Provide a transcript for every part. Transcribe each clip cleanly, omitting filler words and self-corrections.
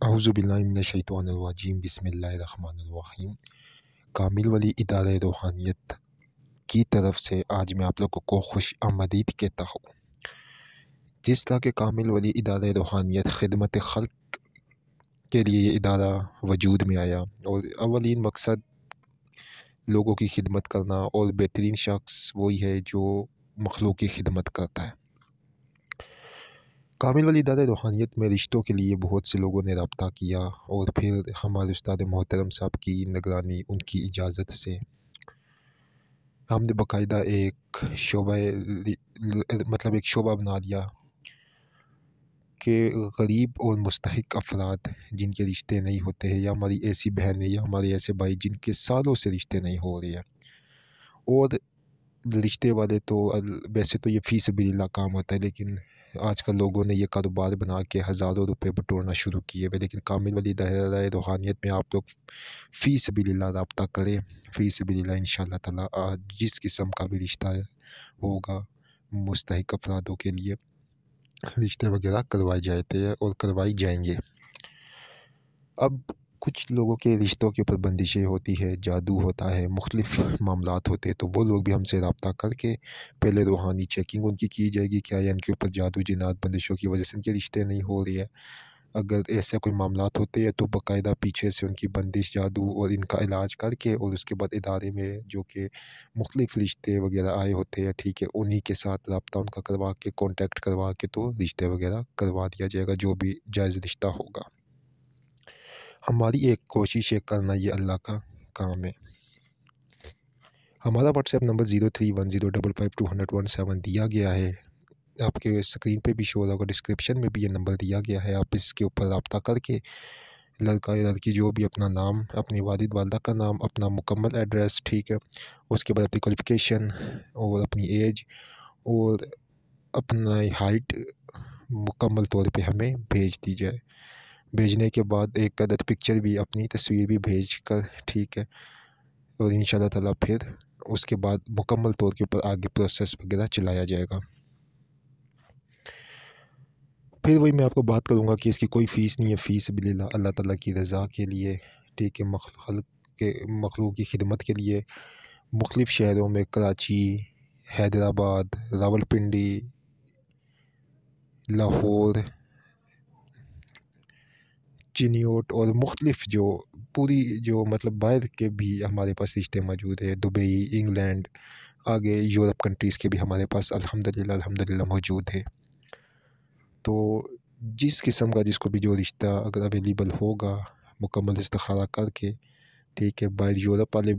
अऊज़ुबिल्लाहिमिनश्शैतानिर्रजीम बिस्मिल्लाहिर्रहमानिर्रहीम। कामिल वली इदारे रूहानियत की तरफ से आज मैं आप लोगों को खुश आमदीद कहता हूँ। जिस तरह के कामिल वली इदारे रूहानियत खिदमत खल्क के लिए ये इदारा वजूद में आया और अवलीन मकसद लोगों की खिदमत करना और बेहतरीन शख्स वही है जो मखलूक की खिदमत करता है। कामिल वली इदारे रूहानियत में रिश्तों के लिए बहुत से लोगों ने रब्ता किया और फिर हमारे उस्ताद मोहतरम साहब की निगरानी, उनकी इजाज़त से हमने बाकायदा एक शोबा बना दिया कि गरीब और मुस्तहिक अफराद जिनके रिश्ते नहीं होते हैं, या हमारी ऐसी बहनें या हमारे ऐसे भाई जिनके सालों से रिश्ते नहीं हो रहे हैं, और रिश्ते वाले तो वैसे तो ये फ़ी सबिलिल्लाह काम होता है, लेकिन आजकल लोगों ने ये कारोबार बना के हज़ारों रुपए बटोरना शुरू किए हुए। लेकिन कामिल वली दायरा रूहानियत में आप लोग फ़ी सबिलिल्लाह रब्ता करें, फ़ी सबिलिल्लाह इंशाअल्लाह ताला जिस किस्म का भी रिश्ता होगा मुस्तहिक अफरादों के लिए रिश्ते वगैरह करवाए जाते हैं और करवाई जाएंगे। अब कुछ लोगों के रिश्तों के ऊपर बंदिशें होती है, जादू होता है, मुख्तलिफ़ मामलात होते हैं, तो वो लोग भी हमसे रब्ता करके पहले रूहानी चेकिंग उनकी की जाएगी, क्या या इनके ऊपर जादू जिनात बंदिशों की वजह से इनके रिश्ते नहीं हो रही है। अगर ऐसे कोई मामलात होते हैं तो बाकायदा पीछे से उनकी बंदिश, जादू और इनका इलाज करके और उसके बाद इदारे में जो कि मुख्तलिफ़ रिश्ते वगैरह आए होते हैं, ठीक है, उन्हीं के साथ रब्ता उनका करवा के, कॉन्टेक्ट करवा के तो रिश्ते वगैरह करवा दिया जाएगा, जो भी जायज़ रिश्ता होगा। हमारी एक कोशिश है करना, ये अल्लाह का काम है। हमारा व्हाट्सएप नंबर 0310552217 दिया गया है, आपके स्क्रीन पे भी शो होगा, डिस्क्रिप्शन में भी ये नंबर दिया गया है। आप इसके ऊपर रब्ता करके लड़का या लड़की जो भी अपना नाम, अपनी वालिद वालदा का नाम, अपना मुकम्मल एड्रेस, ठीक है, उसके बाद अपनी क्वालिफ़िकेशन और अपनी एज और अपना हाइट मुकम्मल तौर पे हमें भेज दी जाए। भेजने के बाद एक अदद पिक्चर भी, अपनी तस्वीर भी भेज कर, ठीक है, और इंशाअल्लाह ताला फिर उसके बाद मुकम्मल तौर के ऊपर आगे प्रोसेस वगैरह चलाया जाएगा। फिर वही मैं आपको बात करूँगा कि इसकी कोई फ़ीस नहीं है, फ़ी सबिलिल्लाह अल्लाह ताला की रज़ा के लिए, ठीक है, मखलूक की खिदमत के लिए मुख्तलिफ़ शहरों में कराची, हैदराबाद, रावलपिंडी, लाहौर, चिनियोट और मुख्तलिफ़ जो पूरी जो बाहर के भी हमारे पास रिश्ते मौजूद है। दुबई, इंग्लैंड, आगे यूरोप कंट्रीज़ के भी हमारे पास अल्हम्दुलिल्लाह मौजूद है। तो जिस किस्म का जिसको भी जो रिश्ता अगर अवेलेबल होगा, मुकम्मल इस्तिखारा करके, ठीक है, बाहर यूरोप वाले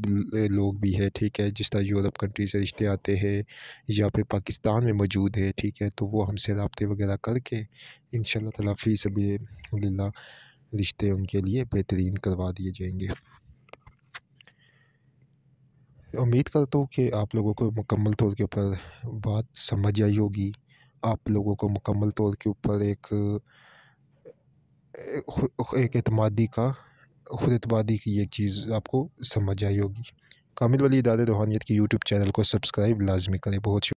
लोग भी है, ठीक है, जिस तरह यूरोप कंट्री से रिश्ते आते हैं या फिर पाकिस्तान में मौजूद है, ठीक है, तो वो हमसे राब्ते वगैरह करके इंशाअल्लाह ताला फ़ी सबिलिल्लाह रिश्ते उनके लिए बेहतरीन करवा दिए जाएंगे। उम्मीद करता हूँ कि आप लोगों को मुकम्मल तौर के ऊपर बात समझ आई होगी। आप लोगों को मुकम्मल तौर के ऊपर एक एतमादी का खुद एतमादी की ये चीज़ आपको समझ आई होगी। कामिल वली इदारे रूहानियत की यूट्यूब चैनल को सब्सक्राइब लाज़मी करें। बहुत